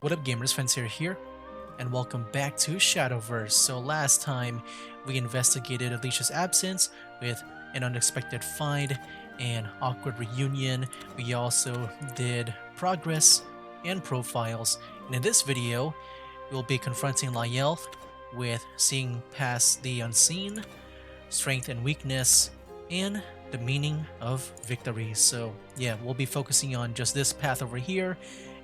What up, gamers? Fancier here, and welcome back to Shadowverse. So last time we investigated Alicia's absence with an unexpected find and awkward reunion. We also did progress and profiles, and in this video we'll be confronting Lyelth with seeing past the unseen, strength and weakness, and the meaning of victory. So yeah, we'll be focusing on just this path over here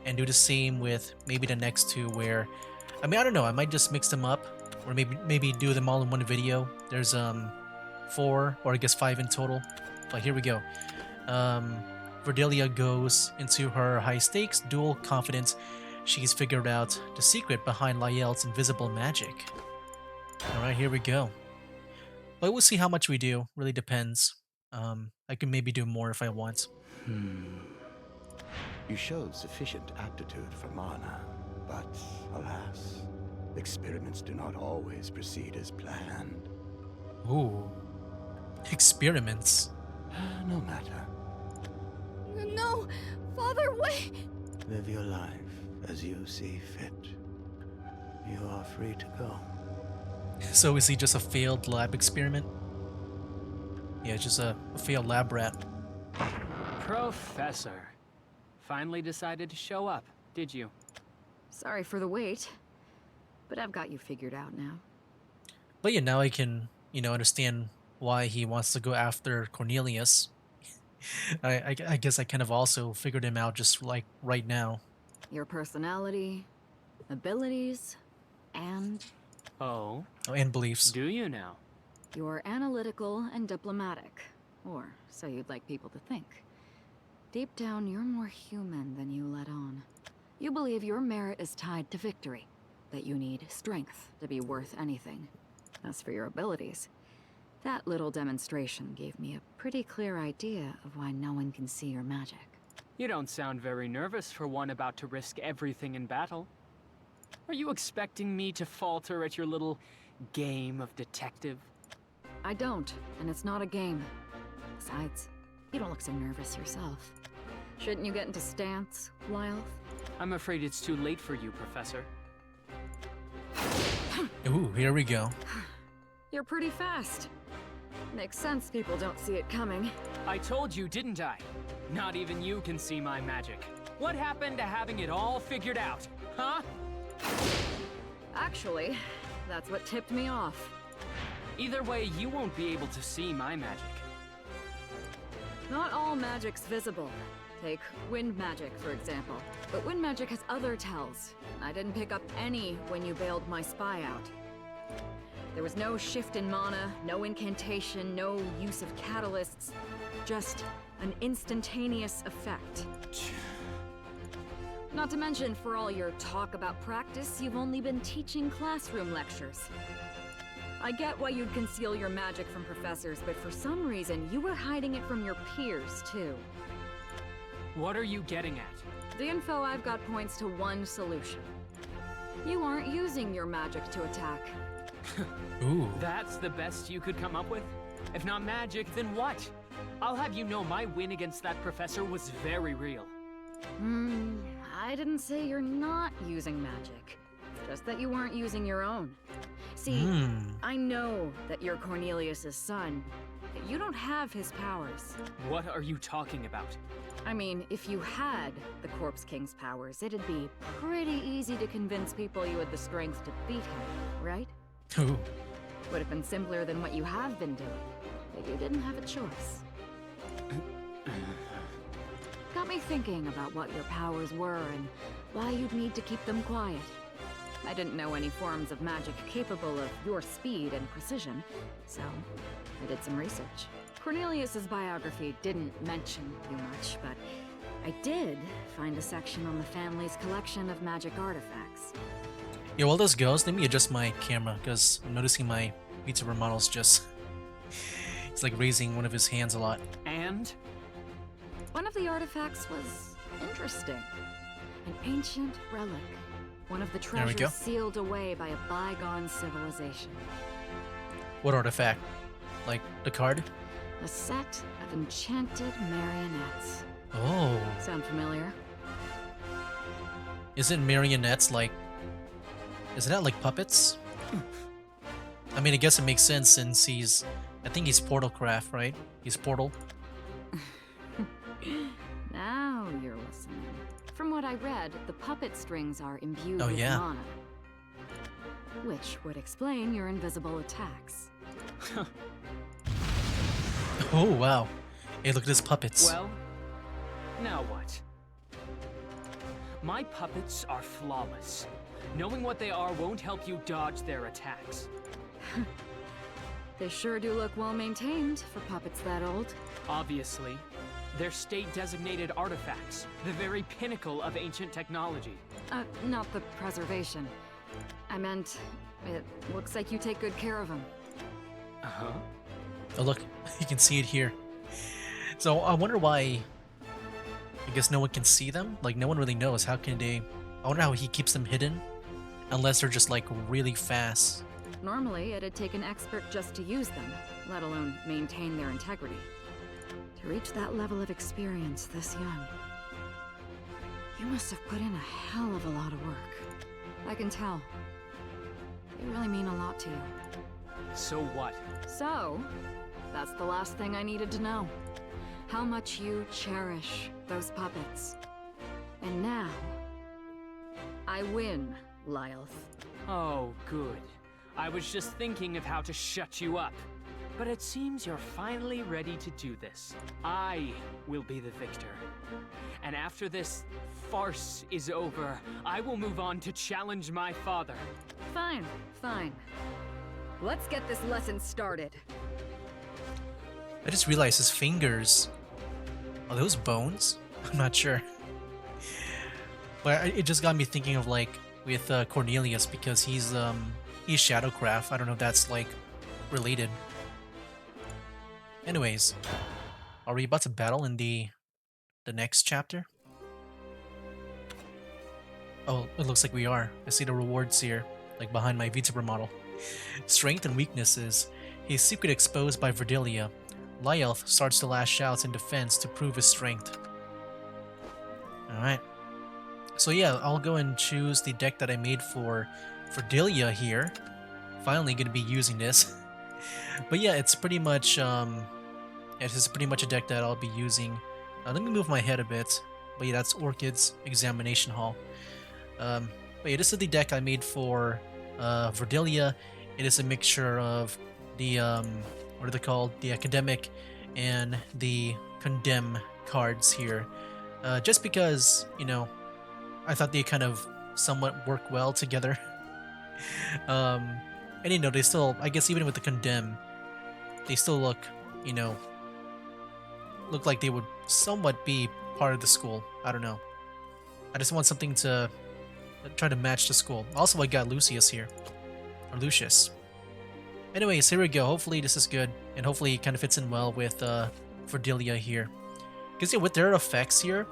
and do the same with maybe the next two where, I mean, I don't know, I might just mix them up or maybe do them all in one video. There's 4 or I guess 5 in total, but here we go. Verdelia goes into her high stakes dual confidence. She's figured out the secret behind Lyelth's invisible magic. Alright, here we go. But we'll see how much we do. Really depends. I can maybe do more if I want. You showed sufficient aptitude for mana, but alas, experiments do not always proceed as planned. Ooh. Experiments. No matter. No! Father, wait! Live your life as you see fit. You are free to go. So is he just a failed lab experiment? Yeah, just a failed lab rat. Professor. Finally decided to show up, did you? Sorry for the wait, but I've got you figured out now. But yeah, now I can, understand why he wants to go after Cornelius. I guess I kind of also figured him out just like right now. Your personality, abilities, and Oh, Oh, and beliefs. do you now? you're analytical and diplomatic. Or so you'd like people to think. Deep down, you're more human than you let on. You believe your merit is tied to victory, that you need strength to be worth anything. As for your abilities, that little demonstration gave me a pretty clear idea of why no one can see your magic. You don't sound very nervous for one about to risk everything in battle. Are you expecting me to falter at your little game of detective? I don't, and it's not a game. Besides, you don't look so nervous yourself. Shouldn't you get into stance, Lyelth? I'm afraid it's too late for you, Professor. Ooh, here we go. You're pretty fast. Makes sense people don't see it coming. I told you, didn't I? Not even you can see my magic. What happened to having it all figured out, huh? Actually, that's what tipped me off. Either way, you won't be able to see my magic. Not all magic's visible. Take wind magic, for example. But wind magic has other tells. I didn't pick up any when you bailed my spy out. There was no shift in mana, no incantation, no use of catalysts. Just an instantaneous effect. Not to mention, for all your talk about practice, you've only been teaching classroom lectures. I get why you'd conceal your magic from professors, but for some reason, you were hiding it from your peers, too. What are you getting at? The info I've got points to one solution. You aren't using your magic to attack. Ooh. That's the best you could come up with? If not magic, then what? I'll have you know my win against that professor was very real. I didn't say you're not using magic. Just that you weren't using your own. See, I know that you're Cornelius's son, but you don't have his powers. What are you talking about? I mean, if you had the Corpse King's powers, it'd be pretty easy to convince people you had the strength to beat him, right? Ooh. Would have been simpler than what you have been doing, but you didn't have a choice. Got me thinking about what your powers were and why you'd need to keep them quiet. I didn't know any forms of magic capable of your speed and precision, so I did some research. Cornelius's biography didn't mention you much, but I did find a section on the family's collection of magic artifacts. Yeah, while this goes, let me adjust my camera because I'm noticing my VTuber model's just... He's like raising one of his hands a lot. And? One of the artifacts was interesting. An ancient relic. One of the There we go. treasures sealed away by a bygone civilization. What artifact? Like the card? A set of enchanted marionettes. Oh. Sound familiar? Isn't marionettes like... Isn't that like puppets? I mean, I guess it makes sense since he's... I think he's Portal Craft, right? He's Portal. Now you're listening. From what I read, the puppet strings are imbued Oh, with yeah. mana. Which would explain your invisible attacks. Oh, wow. Hey, look at his puppets. Well, now what? My puppets are flawless. Knowing what they are won't help you dodge their attacks. They sure do look well maintained for puppets that old. Obviously, they're state-designated artifacts, the very pinnacle of ancient technology. Not the preservation. I meant, it looks like you take good care of them. Uh-huh. Oh, look. You can see it here. So, I wonder why... I guess no one can see them? Like, no one really knows. How can they... I wonder how he keeps them hidden. Unless they're just, like, really fast. Normally, it'd take an expert just to use them, let alone maintain their integrity. To reach that level of experience this young, you must have put in a hell of a lot of work. I can tell. They really mean a lot to you. So what? So, that's the last thing I needed to know. How much you cherish those puppets. And now, I win, Lyelth. Oh, good. I was just thinking of how to shut you up. But it seems you're finally ready to do this. I will be the victor. And after this farce is over, I will move on to challenge my father. Fine, fine. Let's get this lesson started. I just realized his fingers... Are those bones? I'm not sure. But it just got me thinking of, like, with Cornelius, because he's Shadowcraft. I don't know if that's, like, related. Anyways, are we about to battle in the next chapter? Oh, it looks like we are. I see the rewards here, like behind my VTuber model. Strength and weaknesses. His secret exposed by Verdelia. Lyelth starts to lash out in defense to prove his strength. Alright. So yeah, I'll go and choose the deck that I made for Verdelia here. Finally gonna be using this. But yeah, it's pretty much this is pretty much a deck that I'll be using. Let me move my head a bit. But yeah, that's Orchid's Examination Hall. But yeah, this is the deck I made for Verdelia. It is a mixture of the what are they called? The Academic and the Condemn cards here. Just because, you know, I thought they kind of somewhat work well together. And you know, they still, I guess even with the Condemn, they still look, you know, look like they would somewhat be part of the school. I don't know. I just want something to try to match the school. Also, I got Lucius here. Or Lucius. Anyways, here we go. Hopefully this is good. And hopefully it kind of fits in well with Verdelia here. Because yeah, with their effects here,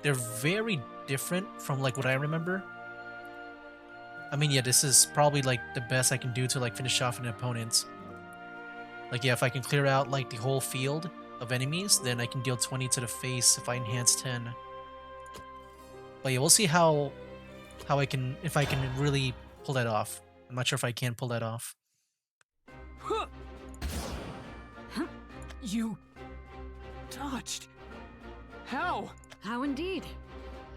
they're very different from like what I remember. I mean, yeah, this is probably like the best I can do to like finish off an opponent. Like yeah, if I can clear out like the whole field of enemies, then I can deal 20 to the face if I enhance 10. But yeah, we'll see how I can, if I can really pull that off. I'm not sure if I can pull that off. Huh. You dodged. How? How indeed.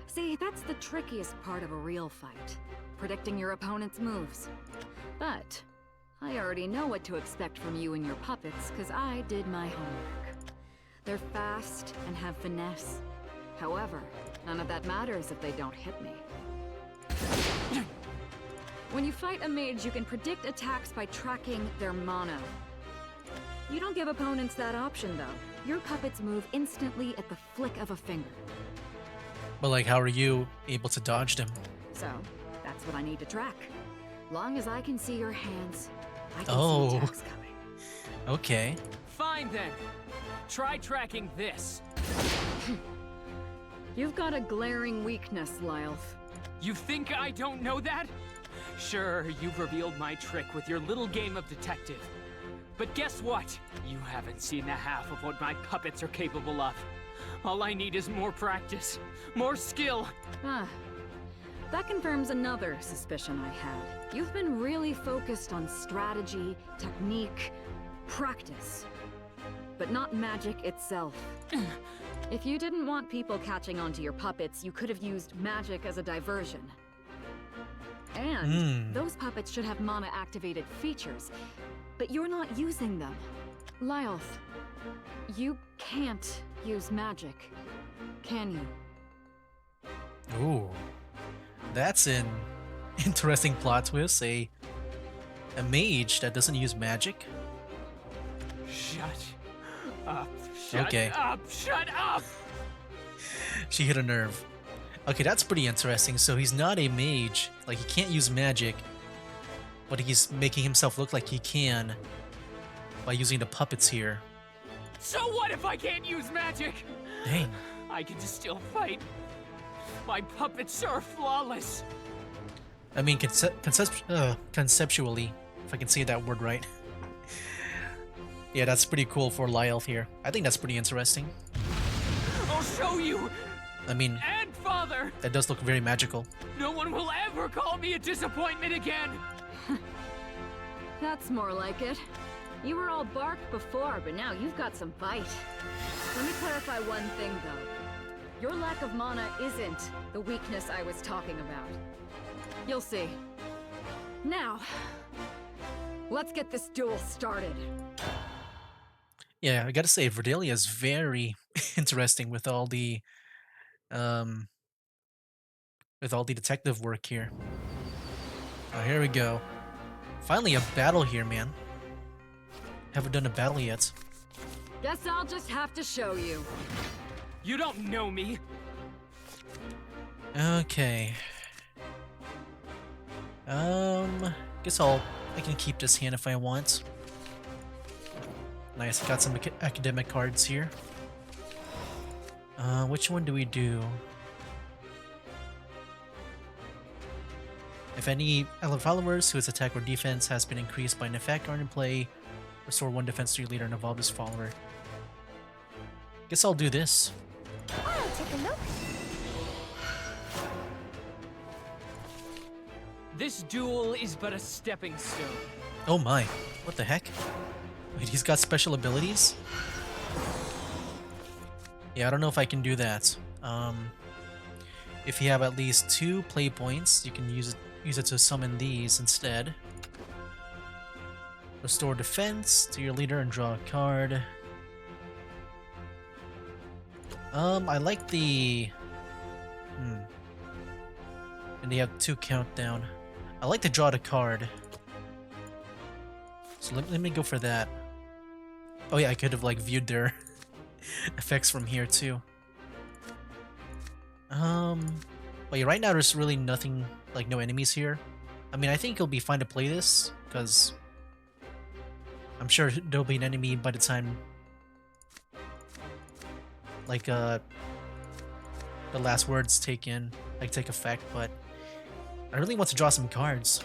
See, that's the trickiest part of a real fight. Predicting your opponent's moves. But I already know what to expect from you and your puppets, because I did my homework. They're fast and have finesse. However, none of that matters if they don't hit me. When you fight a mage, you can predict attacks by tracking their mana. You don't give opponents that option, though. Your puppets move instantly at the flick of a finger. But like, how are you able to dodge them? So, that's what I need to track. Long as I can see your hands, I can see attacks coming. Okay. Fine then. Try tracking this. You've got a glaring weakness, Lyelth. You think I don't know that? Sure, you've revealed my trick with your little game of detective. But guess what? You haven't seen the half of what my puppets are capable of. All I need is more practice, more skill. Ah, That confirms another suspicion I had. You've been really focused on strategy, technique, practice, but not magic itself. If you didn't want people catching on to your puppets, you could have used magic as a diversion. And those puppets should have mana-activated features, but you're not using them. Lyelth, you can't use magic, can you? Ooh, that's an interesting plot twist. A mage that doesn't use magic. Shut up. Shut Okay. up. Shut up. She hit a nerve. Okay, that's pretty interesting. So he's not a mage, like he can't use magic, but he's making himself look like he can by using the puppets here. So what if I can't use magic? Dang. I can still fight. My puppets are flawless. I mean, conceptually, if I can say that word right. Yeah, that's pretty cool for Lyelth here. I think that's pretty interesting. I'll show you. I mean, And Father, that does look very magical. no one will ever call me a disappointment again. That's more like it. You were all bark before, but now you've got some bite. Let me clarify one thing, though. Your lack of mana isn't the weakness I was talking about. You'll see. Now, let's get this duel started. Yeah, I gotta say, Verdelia is very interesting with all the detective work here. Oh, here we go. Finally a battle here, man. Haven't done a battle yet. Guess I'll just have to show you. You don't know me. Okay. Guess I can keep this hand if I want. Nice, got some academic cards here. Which one do we do? If any followers whose attack or defense has been increased by an effect are in play, restore 1 defense to your leader and evolve this follower. Guess I'll do this. I'll take a look. This duel is but a stepping stone. Oh my, what the heck? Wait, he's got special abilities? Yeah, I don't know if I can do that. If you have at least 2 play points, you can use it to summon these instead. Restore defense to your leader and draw a card. I like the... And they have 2 countdown. I like to draw the card. So let me go for that. Oh yeah, I could have like viewed their effects from here too. But yeah, right now there's really nothing, like no enemies here. I mean, I think it'll be fine to play this, because I'm sure there'll be an enemy by the time like the last words take effect, but I really want to draw some cards.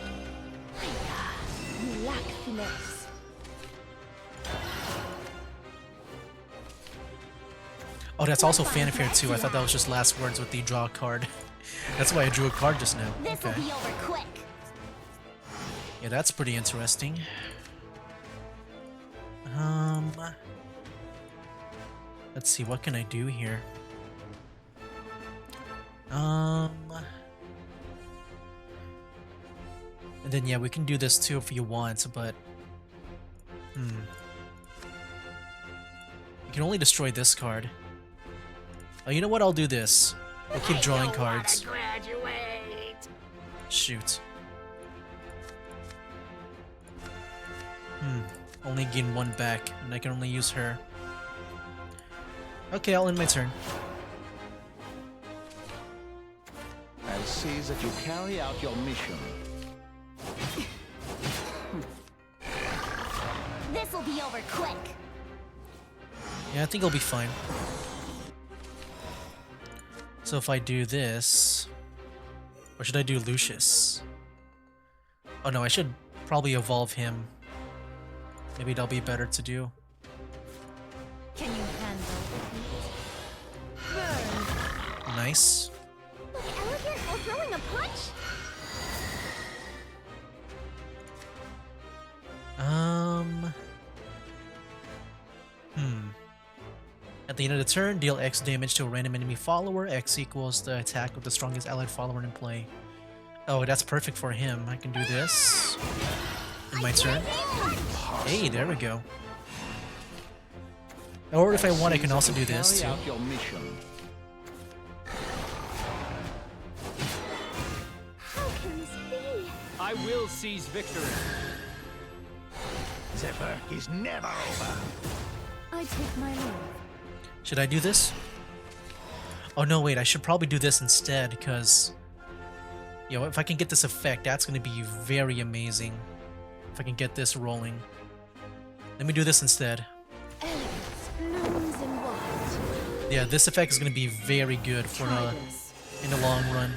You lack finesse. Oh, that's also fanfare too. I thought that was just last words with the draw card. That's why I drew a card just now. This'll Okay. be over quick. Yeah, that's pretty interesting. Let's see, what can I do here? And then yeah, we can do this too if you want, but you can only destroy this card. Oh, you know what? I'll do this. We'll keep drawing cards. Shoot. Only gain 1 back, and I can only use her. Okay, I'll end my turn. I see that you carry out your mission. This'll be over quick. Yeah, I think I'll be fine. So if I do this... Or should I do Lucius? Oh no, I should probably evolve him. Maybe that'll be better to do. Can you handle the heat? Burn. Nice. Look elegant or throwing a punch? At the end of the turn, deal X damage to a random enemy follower. X equals the attack of the strongest allied follower in play. Oh, that's perfect for him. I can do this in my turn. Hey, there we go. Or if I want, I can also do this too. Carry out your mission. How can this be? I will seize victory. The work is never over. I take my leave. Should I do this? Oh no, wait, I should probably do this instead, because... Yo, if I can get this effect, that's going to be very amazing. If I can get this rolling. Let me do this instead. Elegance blooms in white. Yeah, this effect is going to be very good for Try this. in the long run.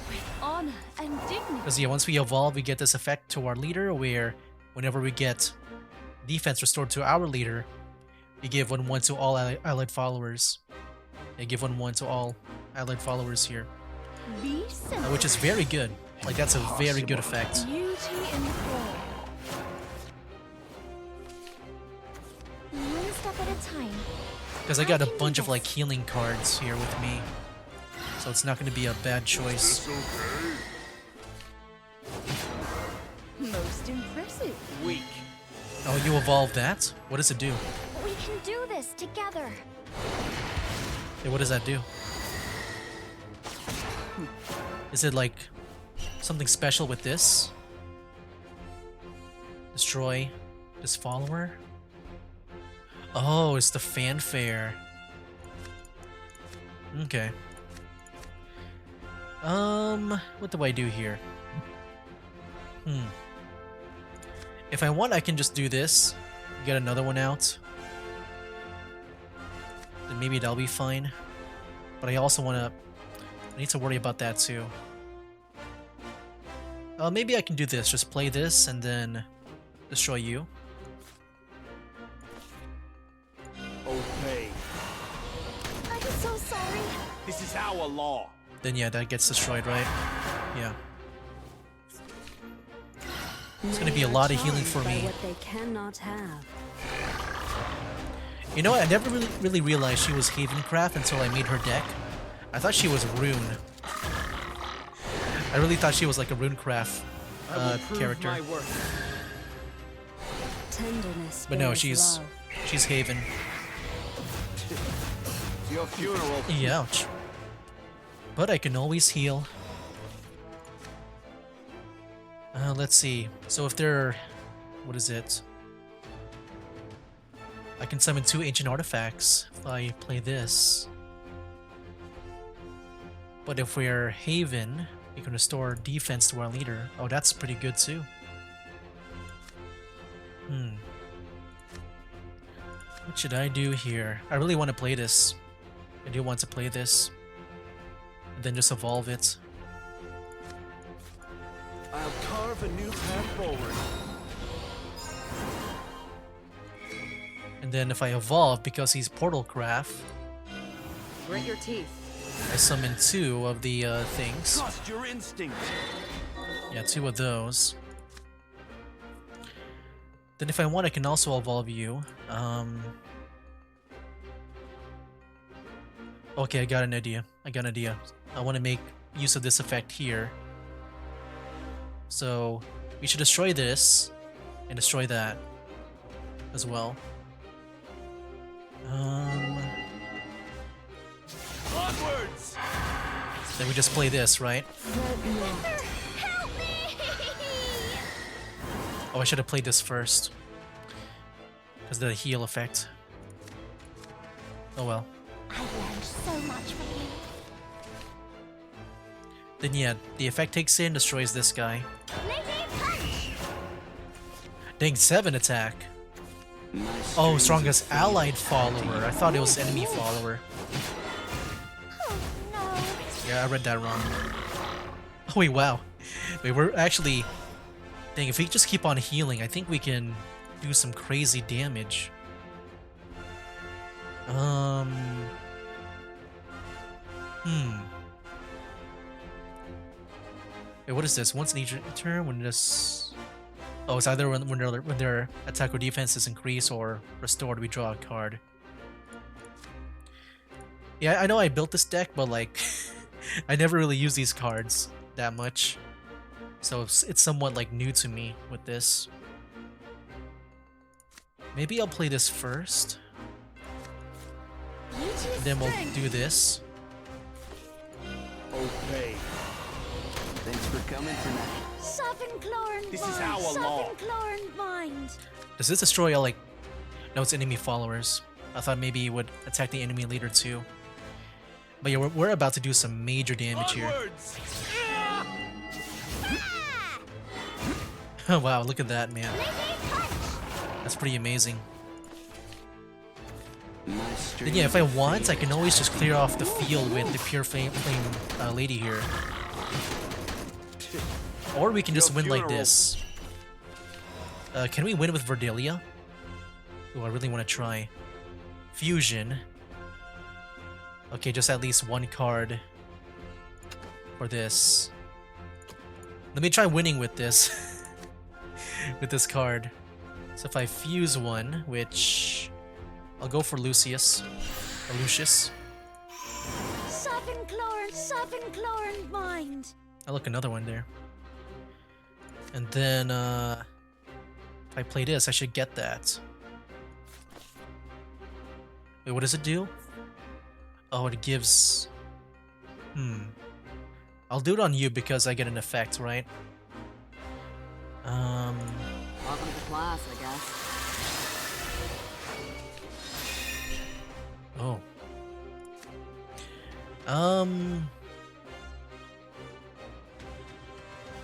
With honor and dignity. Because yeah, once we evolve, we get this effect to our leader, where whenever we get defense restored to our leader, we give 1/1 to all allied followers. Yeah, give 1/1 to all allied followers here. Be simple. Which is very good. Like, that's a very good effect. Beauty in the form. One step at a time. Because I got a bunch of, like, healing cards here with me. So it's not going to be a bad choice. Most impressive. Weak. Oh, you evolved that? What does it do? We can do this together. Yeah, what does that do? Is it like something special with this? Destroy this follower? Oh, it's the fanfare. Okay. What do I do here? If I want, I can just do this. Get another one out. Then maybe that'll be fine. But I also want to... I need to worry about that too. Maybe I can do this. Just play this and then destroy you. Okay. I'm so sorry. This is our law. Then yeah, that gets destroyed, right? Yeah. It's gonna be a lot of healing for me. What they cannot have. You know what? I never really realized she was Havencraft until I made her deck. I thought she was Rune. I really thought she was like a Runecraft character. My worth. Tenderness. But no, bears she's love. Haven. It's your funeral. Ouch. But I can always heal. Let's see. So if they're... What is it? I can summon 2 ancient artifacts if I play this. But if we're Haven, we can restore defense to our leader. Oh, that's pretty good too. What should I do here? I really want to play this. I do want to play this. And then just evolve it. I'll carve a new path forward. And then if I evolve, because he's Portal Craft, Grit your teeth. I summon 2 of the things. Trust your instinct. Yeah, 2 of those. Then if I want, I can also evolve you. Okay, I got an idea. I want to make use of this effect here. So we should destroy this and destroy that as well. Onwards! Then we just play this, right? Help me! Oh, I should have played this first. Because of the heal effect. Oh well. I learned so much from you. Then yeah, the effect takes in, destroys this guy. Lady punch! Dang, 7 attack. Oh, strongest allied follower. I thought it was enemy follower. Oh no. Yeah, I read that wrong. Oh wait, wow. Wait, we're actually... Dang, if we just keep on healing, I think we can do some crazy damage. Wait, what is this? Once in each turn, when this... Oh, it's either when their attack or defense is increased or restored, we draw a card. Yeah, I know I built this deck, but like, I never really use these cards that much. So it's somewhat like new to me with this. Maybe I'll play this first. Then we'll do this. Okay. Thanks for coming tonight. Soften Cloran This is our law. Soften Cloran mind. Does this destroy all, like... No, it's enemy followers. I thought maybe it would attack the enemy leader too. But yeah, we're about to do some major damage here. Oh wow, look at that, man. That's pretty amazing. Then yeah, if I want, I can always just clear off the field with the Pure Flame Lady here. Or we can just win like this. Can we win with Verdelia? Ooh, I really want to try. Fusion. Okay, just at least one card for this. Let me try winning with this. With this card. So if I fuse one, which... I'll go for Lucius. Or Lucius. Soften Cloran mind. Oh, look, another one there. And then, if I play this, I should get that. Wait, what does it do? Oh, it gives... I'll do it on you because I get an effect, right? Welcome to class, I guess. Oh.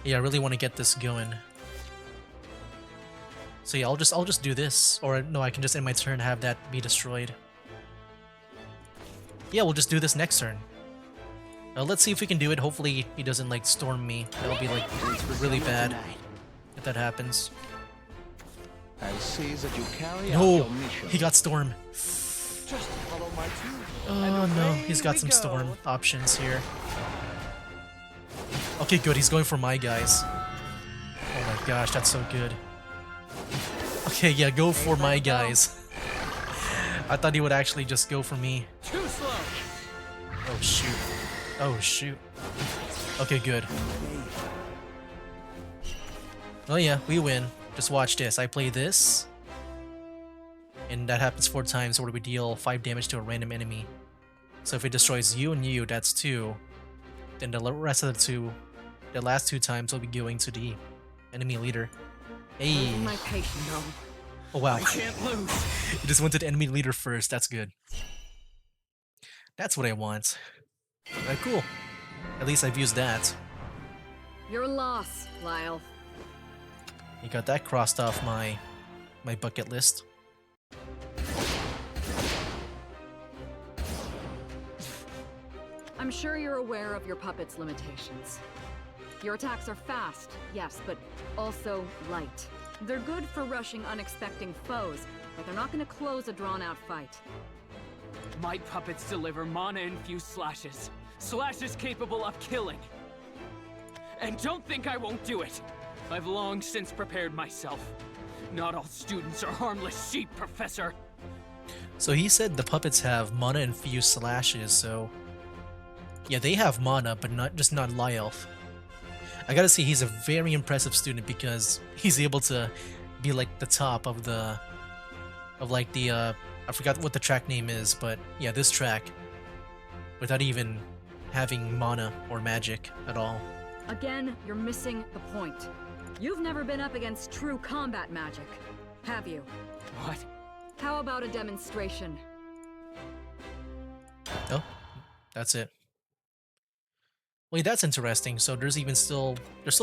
Yeah, I really want to get this going. So yeah, I'll just do this. Or no, I can just end my turn and have that be destroyed. Yeah, we'll just do this next turn. Let's see if we can do it. Hopefully he doesn't like storm me. That'll be like really bad if that happens. I see that you carry out No, your mission. he got storm. Just follow my tune. Oh no, he's got some storm options here. Okay, good. He's going for my guys. Oh my gosh, that's so good. Okay, yeah, go for my guys. I thought he would actually just go for me. Too slow. Oh shoot. Oh shoot. Okay, good. Oh yeah, we win. Just watch this. I play this. And that happens 4 times where we deal 5 damage to a random enemy. So if it destroys you and you, that's 2. Then the rest of the last 2 times will be going to the enemy leader. Hey. Losing my patience, though. Oh wow. I can't lose. It just went to the enemy leader first. That's good. That's what I want. Alright, cool. At least I've used that. Your loss, Lyelth. You got that crossed off my bucket list. I'm sure you're aware of your puppet's limitations. Your attacks are fast, yes, but also light. They're good for rushing unexpected foes, but they're not going to close a drawn-out fight. My puppets deliver mana-infused slashes. Slashes capable of killing. And don't think I won't do it. I've long since prepared myself. Not all students are harmless sheep, Professor. So he said the puppets have mana-infused slashes, so... Yeah, they have mana, but not Lyelth. I gotta say, he's a very impressive student because he's able to be like the top of the... I forgot what the track name is, but yeah, this track. Without even having mana or magic at all. Again, you're missing the point. You've never been up against true combat magic, have you? What? How about a demonstration? Oh, that's it. Well, yeah, that's interesting. So there's still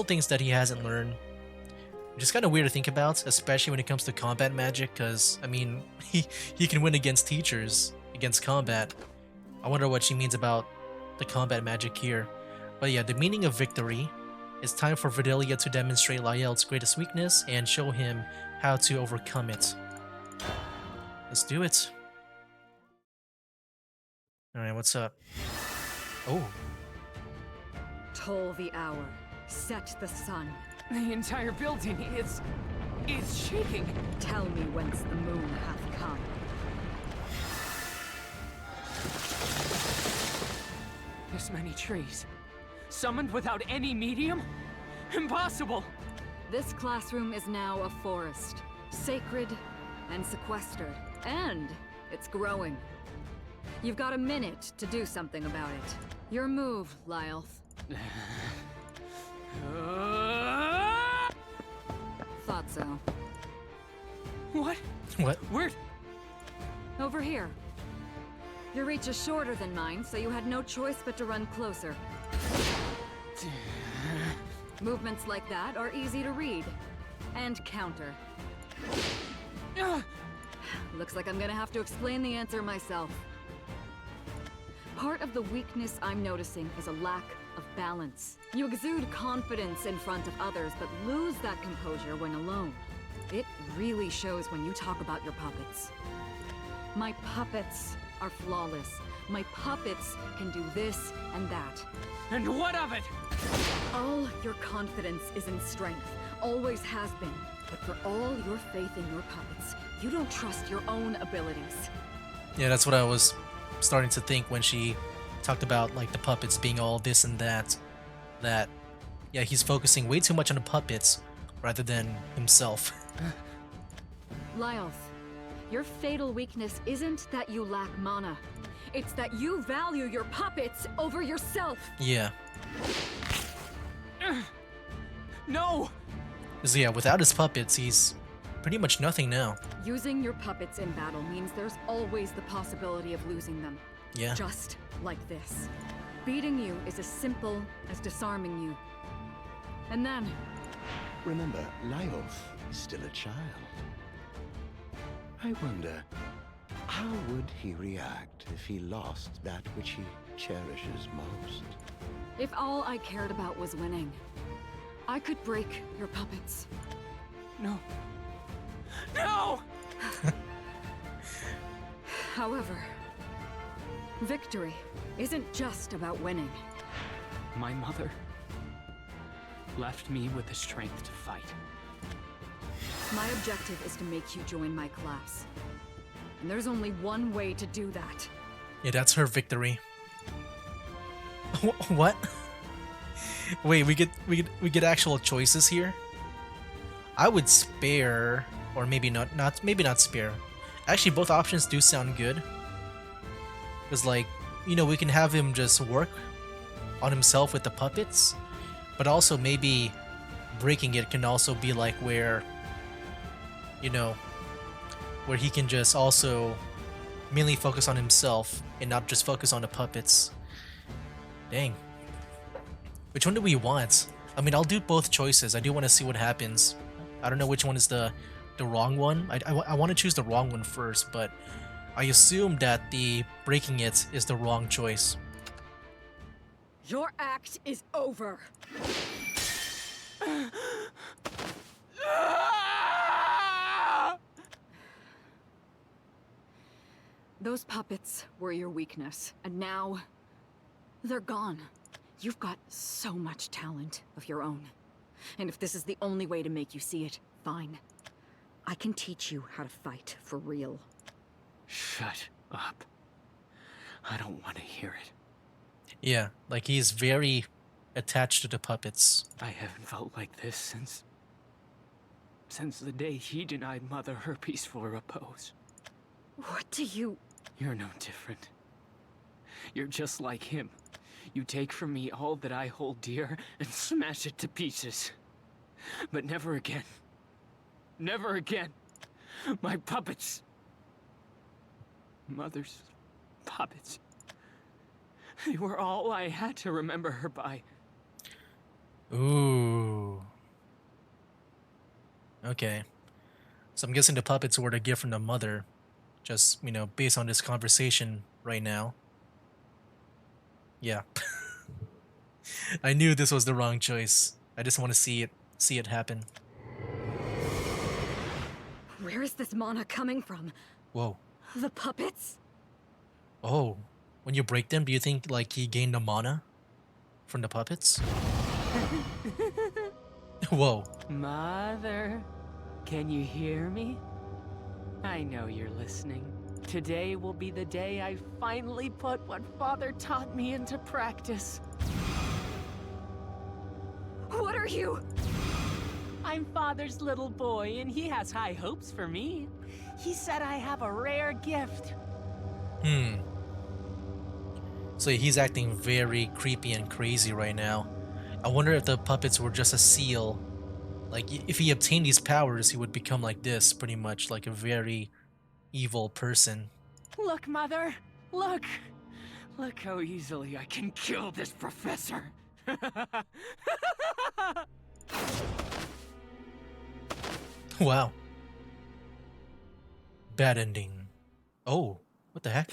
things that he hasn't learned. Which is kind of weird to think about, especially when it comes to combat magic, because, I mean, he can win against teachers, against combat. I wonder what she means about the combat magic here. But yeah, the meaning of victory. It's time for Verdelia to demonstrate Lyelth's greatest weakness and show him how to overcome it. Let's do it. Alright, what's up? Oh. Toll the hour. Set the sun. The entire building is shaking. Tell me whence the moon hath come. This many trees. Summoned without any medium? Impossible! This classroom is now a forest. Sacred and sequestered. And it's growing. You've got a minute to do something about it. Your move, Lyelth. Thought so. What? What? Where? Over here. Your reach is shorter than mine, so you had no choice but to run closer. Movements like that are easy to read. And counter. Looks like I'm gonna have to explain the answer myself. Part of the weakness I'm noticing is a lack of balance. You exude confidence in front of others, but lose that composure when alone. It really shows when you talk about your puppets. My puppets are flawless. My puppets can do this and that. And what of it? All your confidence is in strength. Always has been. But for all your faith in your puppets, you don't trust your own abilities. Yeah, that's what I was starting to think when she talked about like the puppets being all this and that. Yeah, he's focusing way too much on the puppets rather than himself. Lyelth, your fatal weakness isn't that you lack mana. It's that you value your puppets over yourself. Yeah. No! Because yeah, without his puppets, he's pretty much nothing now. Using your puppets in battle means there's always the possibility of losing them. Yeah. Just like this. Beating you is as simple as disarming you. And then, Remember, Lyelth is still a child. I wonder, how would he react if he lost that which he cherishes most? if all I cared about was winning, I could break your puppets. No. No! However, victory isn't just about winning. My mother left me with the strength to fight. My objective is to make you join my class. And there's only one way to do that. Yeah, that's her victory. What? Wait, we get actual choices here? I would spare, or maybe not spare. Actually, both options do sound good. Because, like, you know, we can have him just work on himself with the puppets, but also maybe breaking it can also be like where, you know, where he can just also mainly focus on himself and not just focus on the puppets. Dang. Which one do we want? I mean, I'll do both choices. I do want to see what happens. I don't know which one is the wrong one. I want to choose the wrong one first, but I assume that the breaking it is the wrong choice. Your act is over. Those puppets were your weakness, and now they're gone. You've got so much talent of your own. And if this is the only way to make you see it, fine. I can teach you how to fight for real. Shut up. I don't want to hear it. Yeah, like he's very attached to the puppets. I haven't felt like this since the day he denied Mother her peaceful repose. What do you... You're no different. You're just like him. You take from me all that I hold dear and smash it to pieces. But never again. Never again. My puppets. Mother's puppets. They were all I had to remember her by. Ooh. Okay. So I'm guessing the puppets were the gift from the mother. Just, you know, based on this conversation right now. Yeah. I knew this was the wrong choice. I just want to see it happen. Where is this mana coming from? Whoa. The puppets? Oh. When you break them, do you think like he gained the mana from the puppets? Whoa. Mother, can you hear me? I know you're listening. Today will be the day I finally put what Father taught me into practice. What are you? I'm Father's little boy, and he has high hopes for me. He said I have a rare gift. So he's acting very creepy and crazy right now. I wonder if the puppets were just a seal. Like, if he obtained these powers, he would become like this, pretty much, like a very evil person. Look, Mother! Look! Look how easily I can kill this professor! Wow. Bad ending. Oh, what the heck?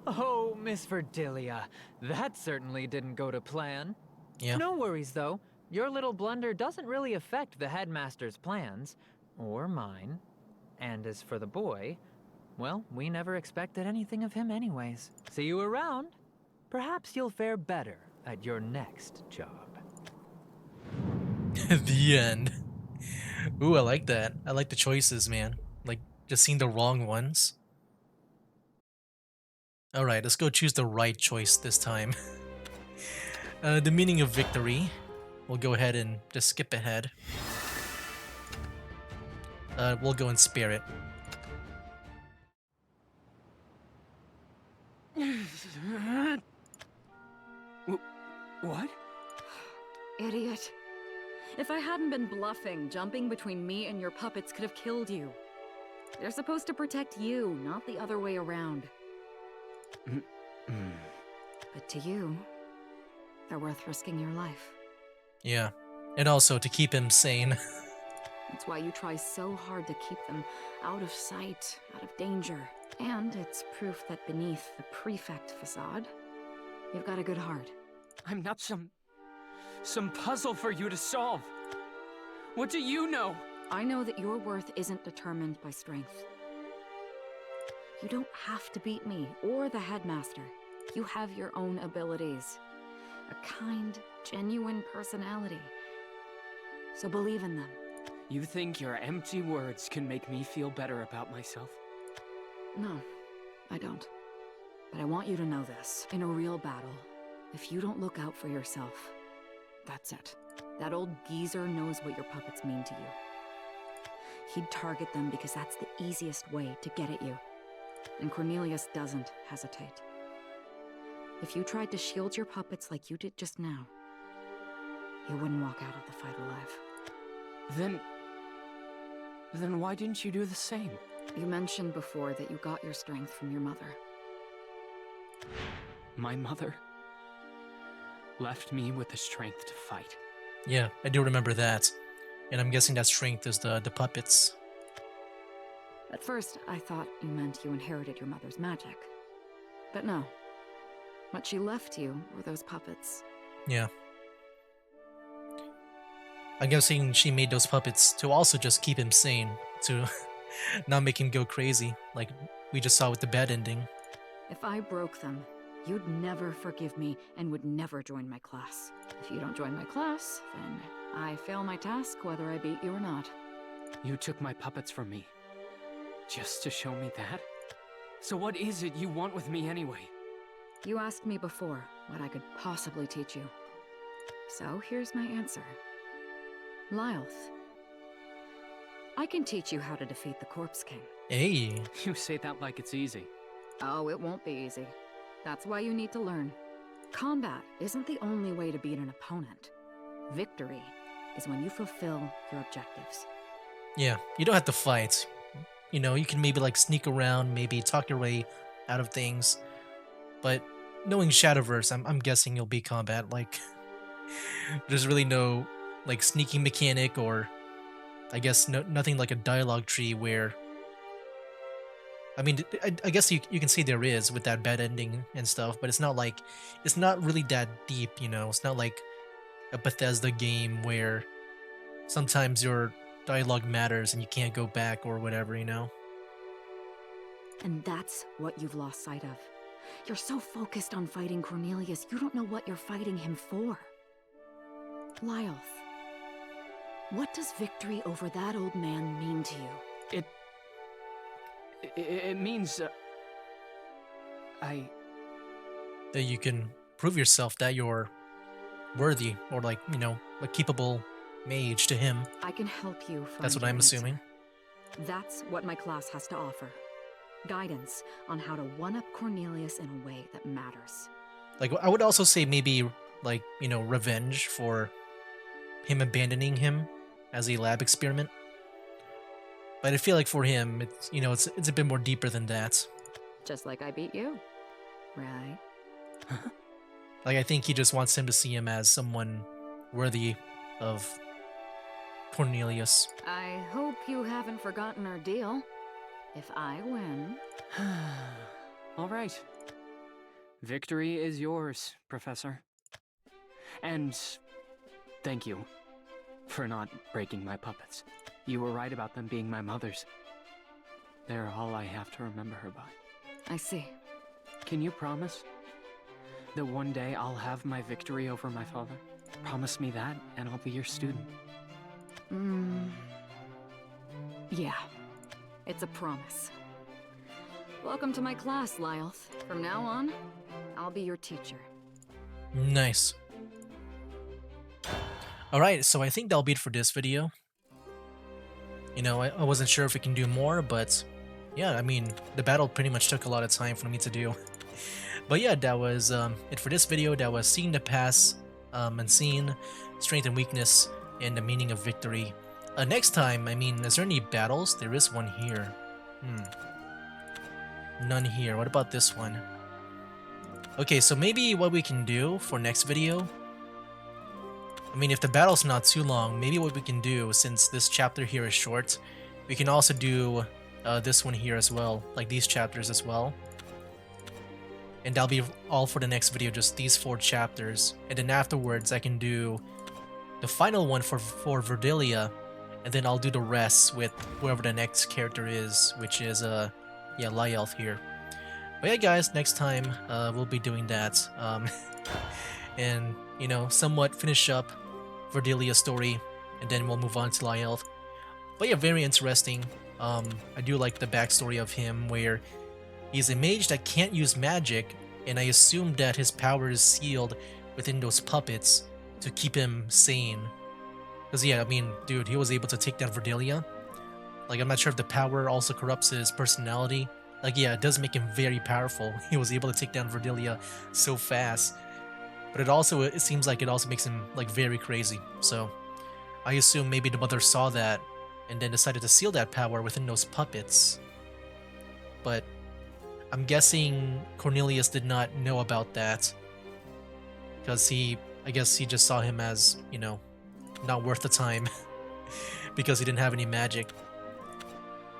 Oh, Miss Verdilia, that certainly didn't go to plan. Yeah. No worries, though. Your little blunder doesn't really affect the headmaster's plans, or mine. And as for the boy, well, we never expected anything of him anyways. See you around. Perhaps you'll fare better at your next job. The end. Ooh, I like that. I like the choices, man. Like, just seeing the wrong ones. Alright, let's go choose the right choice this time. The meaning of victory. We'll go ahead and just skip ahead. We'll go in spirit. What? Idiot. If I hadn't been bluffing, jumping between me and your puppets could have killed you. They're supposed to protect you, not the other way around. But to you, they're worth risking your life. Yeah. And also to keep him sane. That's why you try so hard to keep them out of sight, out of danger. And it's proof that beneath the prefect facade, you've got a good heart. I'm not some puzzle for you to solve. What do you know? I know that your worth isn't determined by strength. You don't have to beat me or the headmaster. You have your own abilities. A kind, genuine personality. So believe in them. You think your empty words can make me feel better about myself? No, I don't. But I want you to know this. In a real battle, if you don't look out for yourself, that's it. That old geezer knows what your puppets mean to you. He'd target them because that's the easiest way to get at you. And Cornelius doesn't hesitate. If you tried to shield your puppets like you did just now, you wouldn't walk out of the fight alive. Then why didn't you do the same? You mentioned before that you got your strength from your mother. My mother left me with the strength to fight. Yeah, I do remember that. And I'm guessing that strength is the puppets. At first, I thought you meant you inherited your mother's magic. But no. What she left you were those puppets. Yeah. I'm guessing she made those puppets to also just keep him sane, to not make him go crazy, like we just saw with the bad ending. If I broke them, you'd never forgive me and would never join my class. If you don't join my class, then I fail my task whether I beat you or not. You took my puppets from me. Just to show me that? So what is it you want with me anyway? You asked me before what I could possibly teach you. So here's my answer. Lyelth. I can teach you how to defeat the Corpse King. Hey. You say that like it's easy. Oh, it won't be easy. That's why you need to learn. Combat isn't the only way to beat an opponent. Victory is when you fulfill your objectives. Yeah, you don't have to fight. You know, you can maybe like sneak around, maybe talk your way out of things. But knowing Shadowverse, I'm guessing you'll be combat. Like, there's really no like sneaking mechanic, or I guess nothing like a dialogue tree where, I mean, I guess you can say there is with that bad ending and stuff, but it's not really that deep, you know? It's not like a Bethesda game where sometimes your dialogue matters and you can't go back or whatever, you know? And that's what you've lost sight of. You're so focused on fighting Cornelius, you don't know what you're fighting him for. Lyelth, what does victory over that old man mean to you? It means, That you can prove yourself that you're worthy, or like, a capable mage to him. I can help you find That's what your I'm answer. assuming. That's what my class has to offer. Guidance on how to one-up Cornelius in a way that matters. Like, I would also say maybe, like, revenge for him abandoning him as a lab experiment. But I feel like for him, it's a bit more deeper than that. Just like I beat you, right? Like, I think he just wants him to see him as someone worthy of Cornelius. I hope you haven't forgotten our deal. If I win... all right. Victory is yours, Professor. And thank you for not breaking my puppets. You were right about them being my mother's. They're all I have to remember her by. I see. Can you promise that one day I'll have my victory over my father? Promise me that, and I'll be your student. Yeah. It's a promise. Welcome to my class, Lyelth. From now on, I'll be your teacher. Nice. Alright, so I think that'll be it for this video. I wasn't sure if we can do more, but yeah, I mean, the battle pretty much took a lot of time for me to do. But yeah, that was it for this video. That was seeing the past, unseen, strength and weakness, and the meaning of victory. Next time, I mean, is there any battles? There is one here. None here. What about this one? Okay, so maybe what we can do for next video, I mean, if the battle's not too long, maybe what we can do, since this chapter here is short, we can also do this one here as well, like these chapters as well. And that'll be all for the next video, just these 4 chapters. And then afterwards, I can do the final one for Verdelia, and then I'll do the rest with whoever the next character is, which is, yeah, Lyelth here. But yeah, guys, next time, we'll be doing that. And, somewhat finish up Verdelia's story, and then we'll move on to Lyelth. But yeah, very interesting. I do like the backstory of him, where he's a mage that can't use magic, and I assume that his power is sealed within those puppets to keep him sane. Because yeah, I mean, dude, he was able to take down Verdelia. Like, I'm not sure if the power also corrupts his personality. Like, yeah, it does make him very powerful. He was able to take down Verdelia so fast. But it seems like it also makes him, like, very crazy. So, I assume maybe the mother saw that and then decided to seal that power within those puppets. But I'm guessing Cornelius did not know about that. Because I guess he just saw him as, not worth the time. Because he didn't have any magic.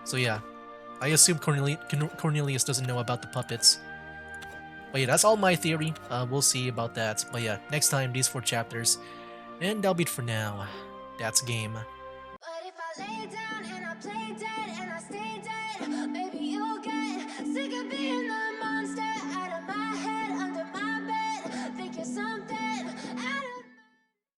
So yeah, I assume Cornelius doesn't know about the puppets. But yeah, that's all my theory. We'll see about that. But yeah, next time, these 4 chapters. And that'll be it for now. That's game. But if I lay down and I play dead and I stay dead, maybe you'll get sick of being the